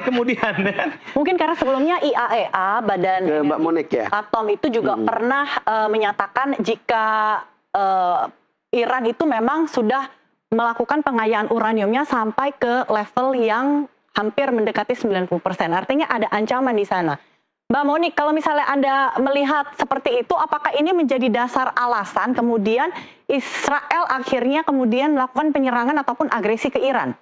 kemudian kan? Mungkin karena sebelumnya IAEA, Badan Ke Mbak Energi Monik ya? Atom itu juga pernah menyatakan jika Iran itu memang sudah melakukan pengayaan uraniumnya sampai ke level yang hampir mendekati 90%. Artinya ada ancaman di sana. Mbak Monik, kalau misalnya Anda melihat seperti itu, apakah ini menjadi dasar alasan kemudian Israel akhirnya kemudian melakukan penyerangan ataupun agresi ke Iran?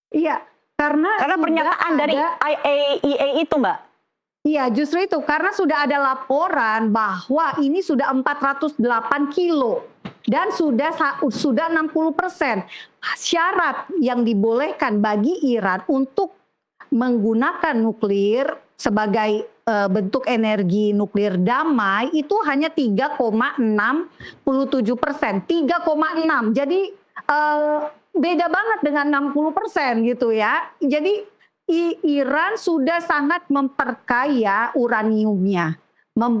Iya, karena Pernyataan dari IAEA itu, Mbak. Iya, justru itu karena sudah ada laporan bahwa ini sudah 408 kilo dan sudah 60%. Syarat yang dibolehkan bagi Iran untuk menggunakan nuklir sebagai bentuk energi nuklir damai itu hanya 3,67%. 3,6. Jadi beda banget dengan 60% gitu ya. Jadi Iran sudah sangat memperkaya uraniumnya,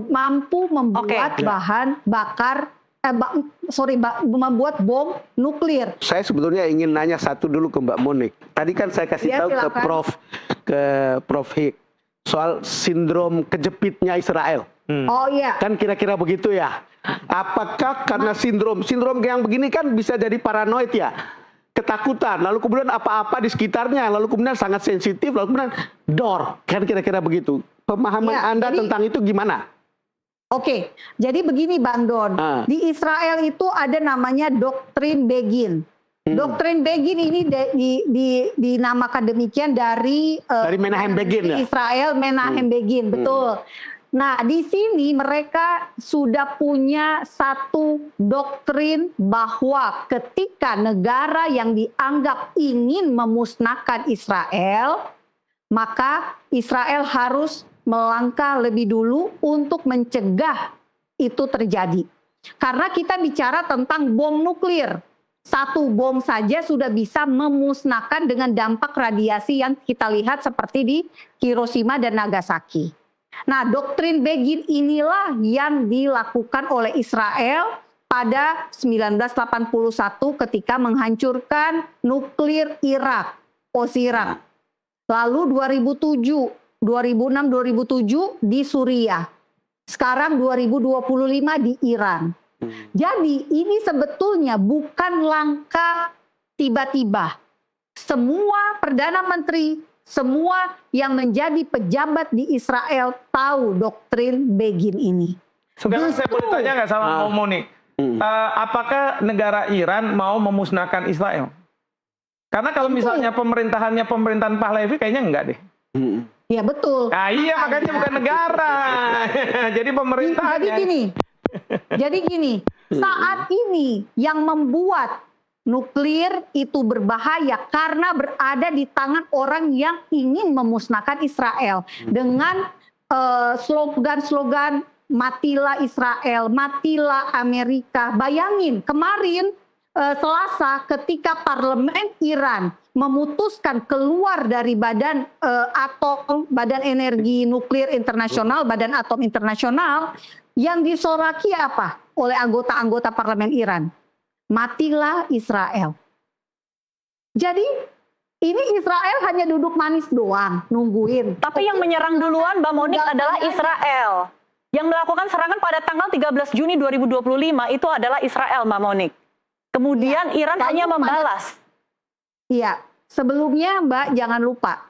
mampu membuat bahan bakar, membuat bom nuklir. Saya sebetulnya ingin nanya satu dulu ke Mbak Monik. Tadi kan saya kasih tahu silakan. ke Prof Hik soal sindrom kejepitnya Israel. Oh iya. Kan kira-kira begitu ya. Apakah karena sindrom yang begini kan bisa jadi paranoid ya? Ketakutan, lalu kemudian apa-apa di sekitarnya, lalu kemudian sangat sensitif, lalu kemudian dor, kan kira-kira begitu. Pemahaman Anda tentang itu gimana? Oke, jadi begini Bang Don, di Israel itu ada namanya doktrin Begin. Doktrin Begin ini dinamakan demikian dari Menahem Begin ya? Israel, Menahem Begin, betul. Nah, di sini mereka sudah punya satu doktrin bahwa ketika negara yang dianggap ingin memusnahkan Israel, maka Israel harus melangkah lebih dulu untuk mencegah itu terjadi. Karena kita bicara tentang bom nuklir. Satu bom saja sudah bisa memusnahkan dengan dampak radiasi yang kita lihat seperti di Hiroshima dan Nagasaki. Nah, doktrin Begin inilah yang dilakukan oleh Israel pada 1981 ketika menghancurkan nuklir Irak, Osirak. Lalu 2006-2007 di Suriah. Sekarang 2025 di Iran. Jadi ini sebetulnya bukan langkah tiba-tiba. Semua Perdana Menteri, semua yang menjadi pejabat di Israel tahu doktrin Begin ini. Sekarang saya boleh tanya nggak sama Mbak Monik? Apakah negara Iran mau memusnahkan Israel? Karena kalau misalnya pemerintahan Pahlavi kayaknya enggak deh. Ya betul. Nah, iya makanya bukan negara. Jadi pemerintahnya. Jadi gini, saat ini yang membuat nuklir itu berbahaya karena berada di tangan orang yang ingin memusnahkan Israel dengan slogan-slogan matilah Israel, matilah Amerika. Bayangin kemarin Selasa ketika parlemen Iran memutuskan keluar dari Badan Energi Nuklir Internasional, Badan Atom Internasional, yang disoraki apa oleh anggota-anggota parlemen Iran? Matilah Israel. Jadi ini Israel hanya duduk manis doang, nungguin. Tapi yang menyerang duluan Mbak Monik adalah Israel. Yang melakukan serangan pada tanggal 13 Juni 2025 itu adalah Israel, Mbak Monik. Kemudian Iran hanya membalas. Iya, sebelumnya Mbak jangan lupa,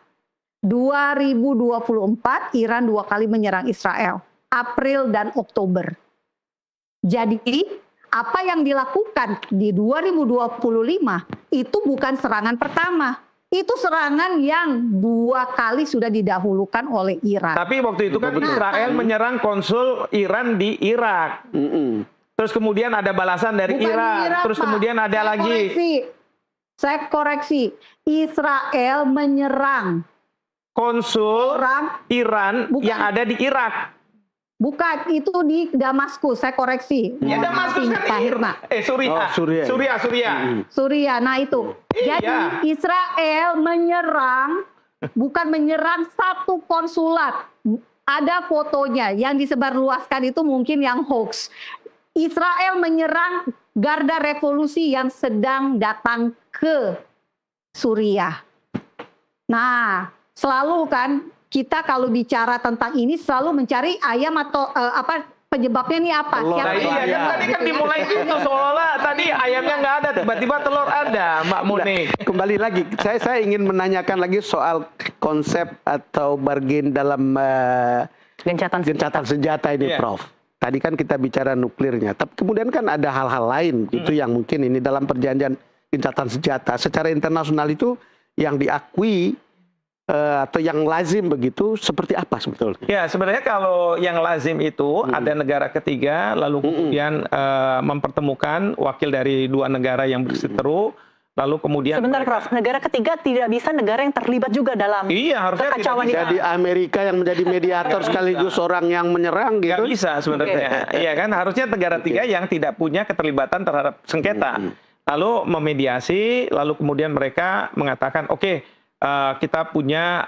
2024 Iran 2 kali menyerang Israel, April dan Oktober. Jadi apa yang dilakukan di 2025 itu bukan serangan pertama. Itu serangan yang 2 kali sudah didahulukan oleh Iran. Tapi waktu itu kan Israel menyerang konsul Iran di Irak. Terus kemudian ada balasan dari Iran. Terus kemudian ada lagi. Saya koreksi. Israel menyerang konsul Iran yang ada di Irak. Bukan, itu di Damaskus, saya koreksi. Ya Damaskus kan Suriah, nah itu. Jadi Israel menyerang, bukan menyerang satu konsulat. Ada fotonya yang disebarluaskan itu mungkin yang hoax. Israel menyerang garda revolusi yang sedang datang ke Suriah. Nah, selalu kan kita kalau bicara tentang ini selalu mencari ayam atau penyebabnya nih apa? Telur. Siapa Nah, yang iya kan Iya. tadi kan dimulai gitu seolah-olah tadi ayamnya nggak ada, tiba-tiba telur ada, Mbak Muni. Kembali lagi, saya ingin menanyakan lagi soal konsep atau bargain dalam gencatan senjata ini, Iya. Prof. Tadi kan kita bicara nuklirnya, tapi kemudian kan ada hal-hal lain itu yang mungkin ini dalam perjanjian gencatan senjata secara internasional itu yang diakui atau yang lazim begitu seperti apa sebetulnya? Ya, sebenarnya kalau yang lazim itu ada negara ketiga, lalu kemudian mempertemukan wakil dari dua negara yang berseteru, lalu kemudian Sebentar Prof, negara ketiga tidak bisa negara yang terlibat juga dalam Iya, harusnya tidak kekacauan bisa. itu. Jadi Amerika yang menjadi mediator sekaligus orang yang menyerang Nggak gitu? bisa sebenarnya. Iya kan, harusnya negara tiga yang tidak punya keterlibatan terhadap sengketa. Lalu memediasi, lalu kemudian mereka mengatakan, oke, kita punya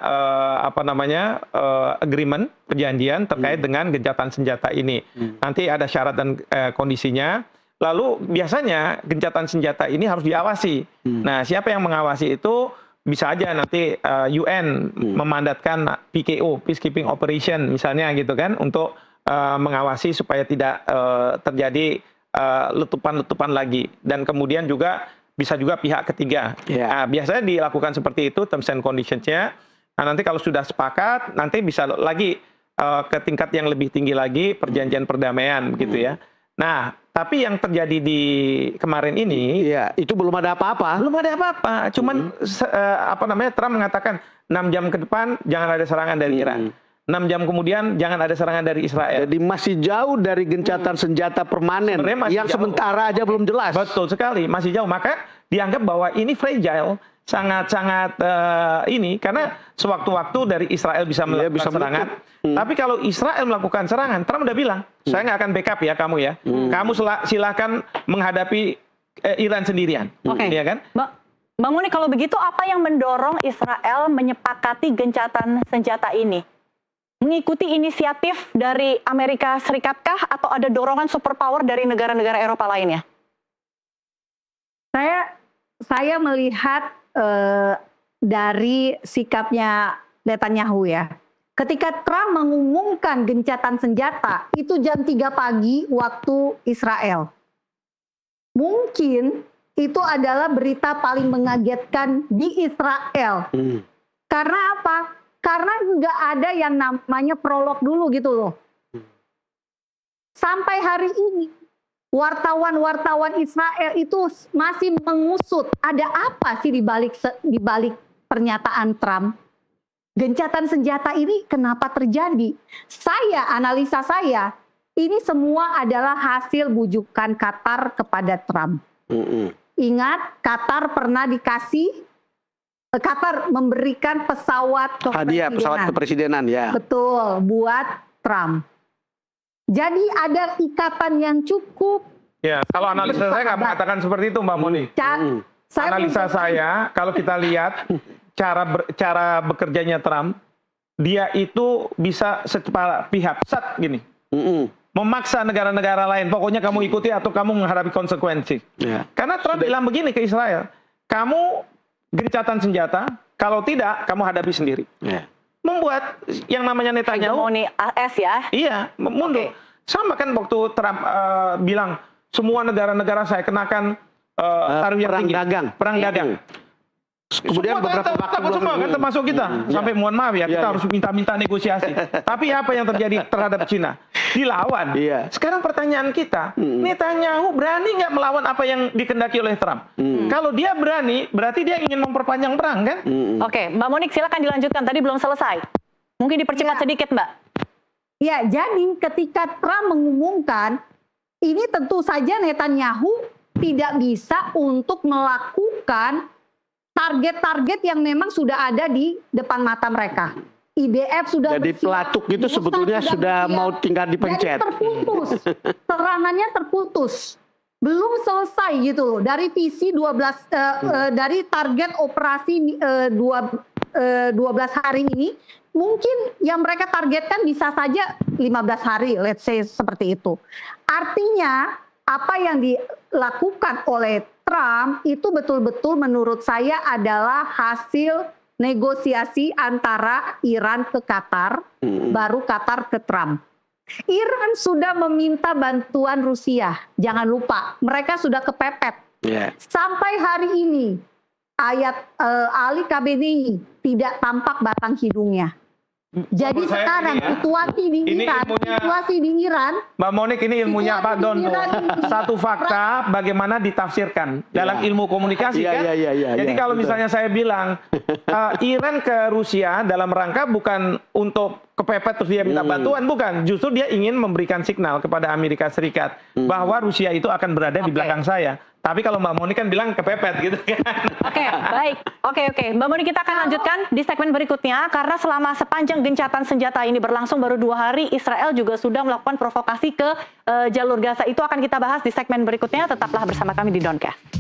agreement, perjanjian terkait dengan gencatan senjata ini. Nanti ada syarat dan kondisinya. Lalu biasanya gencatan senjata ini harus diawasi. Nah, siapa yang mengawasi itu? Bisa aja nanti UN memandatkan PKO, Peacekeeping Operation misalnya gitu kan, untuk mengawasi supaya tidak terjadi letupan-letupan lagi. Dan kemudian juga bisa juga pihak ketiga. Nah, biasanya dilakukan seperti itu terms and conditions-nya. Nah, nanti kalau sudah sepakat, nanti bisa lagi ke tingkat yang lebih tinggi lagi, perjanjian perdamaian gitu ya. Nah, tapi yang terjadi di kemarin ini, Iya, itu belum ada apa-apa. belum ada apa-apa. Cuman Trump mengatakan 6 jam ke depan jangan ada serangan dari Iran. 6 jam kemudian jangan ada serangan dari Israel. Jadi masih jauh dari gencatan senjata permanen Sebenarnya masih yang jauh. sementara aja belum jelas. Betul sekali, masih jauh. Maka dianggap bahwa ini fragile, sangat-sangat ini karena sewaktu-waktu dari Israel bisa melakukan bisa serangan. Tapi kalau Israel melakukan serangan, Trump udah bilang, saya nggak akan backup ya kamu ya. Kamu silakan menghadapi Iran sendirian. Oke. Iya kan? Bang Muni, kalau begitu apa yang mendorong Israel menyepakati gencatan senjata ini? Mengikuti inisiatif dari Amerika Serikat kah atau ada dorongan superpower dari negara-negara Eropa lainnya? Saya melihat dari sikapnya Netanyahu ya. Ketika Trump mengumumkan gencatan senjata, itu jam 3 pagi waktu Israel. Mungkin itu adalah berita paling mengagetkan di Israel. Karena apa? Karena nggak ada yang namanya prolog dulu gitu loh. Sampai hari ini, wartawan-wartawan Israel itu masih mengusut ada apa sih di balik pernyataan Trump. Gencatan senjata ini kenapa terjadi? Analisa saya, ini semua adalah hasil bujukan Qatar kepada Trump. Ingat, Qatar memberikan pesawat Hadiah pesawat kepresidenan ya. Betul, buat Trump. Jadi ada ikatan yang cukup. Ya, kalau analisa saya nggak mengatakan seperti itu, Mbak Moni. Analisa saya, kalau kita lihat cara bekerjanya Trump, dia itu bisa secara pihak gini, memaksa negara-negara lain, pokoknya kamu ikuti atau kamu menghadapi konsekuensi. Karena Trump bilang begini ke Israel, kamu gencatan senjata, kalau tidak kamu hadapi sendiri. Membuat yang namanya Netanyahu, Hegemoni AS ya. iya, mundur. Sama kan waktu Trump bilang semua negara-negara saya kenakan tarif yang tinggi. Perang dagang. Kemudian semua beberapa waktu takut semua kan termasuk kita. Sampai mohon maaf ya, kita harus minta negosiasi. Tapi apa yang terjadi terhadap Cina? Dilawan. Sekarang pertanyaan kita, Netanyahu berani nggak melawan apa yang dikendaki oleh Trump? Kalau dia berani, berarti dia ingin memperpanjang perang kan? Oke, Mbak Monik silakan dilanjutkan. Tadi belum selesai. Mungkin dipercepat sedikit, Mbak. Ya, jadi ketika Trump mengumumkan, ini tentu saja Netanyahu tidak bisa untuk melakukan target-target yang memang sudah ada di depan mata mereka. IDF sudah jadi pelatuk itu sebetulnya sudah mau tinggal dipencet. Jadi terputus, serangannya terputus, belum selesai gitu loh. Dari visi 12 dari target operasi 12 hari ini, mungkin yang mereka targetkan bisa saja 15 hari, let's say seperti itu. Artinya apa yang dilakukan oleh Trump itu betul-betul menurut saya adalah hasil negosiasi antara Iran ke Qatar, baru Qatar ke Trump. Iran sudah meminta bantuan Rusia. Jangan lupa, mereka sudah kepepet. Sampai hari ini, Ali Khamenei tidak tampak batang hidungnya. Jadi sekarang situasi di Iran, Mbak Monik, ini ilmunya Pak Don. Satu fakta bagaimana ditafsirkan dalam ilmu komunikasi kan. Jadi kalau misalnya saya bilang Iran ke Rusia dalam rangka bukan untuk kepepet terus dia minta bantuan, bukan. Justru dia ingin memberikan signal kepada Amerika Serikat bahwa Rusia itu akan berada di belakang saya. Tapi kalau Mbak Monik kan bilang kepepet gitu kan. Oke, baik. Oke. Mbak Monik, kita akan lanjutkan di segmen berikutnya. Karena selama sepanjang gencatan senjata ini berlangsung baru 2 hari, Israel juga sudah melakukan provokasi ke jalur Gaza. Itu akan kita bahas di segmen berikutnya. Tetaplah bersama kami di Doncast.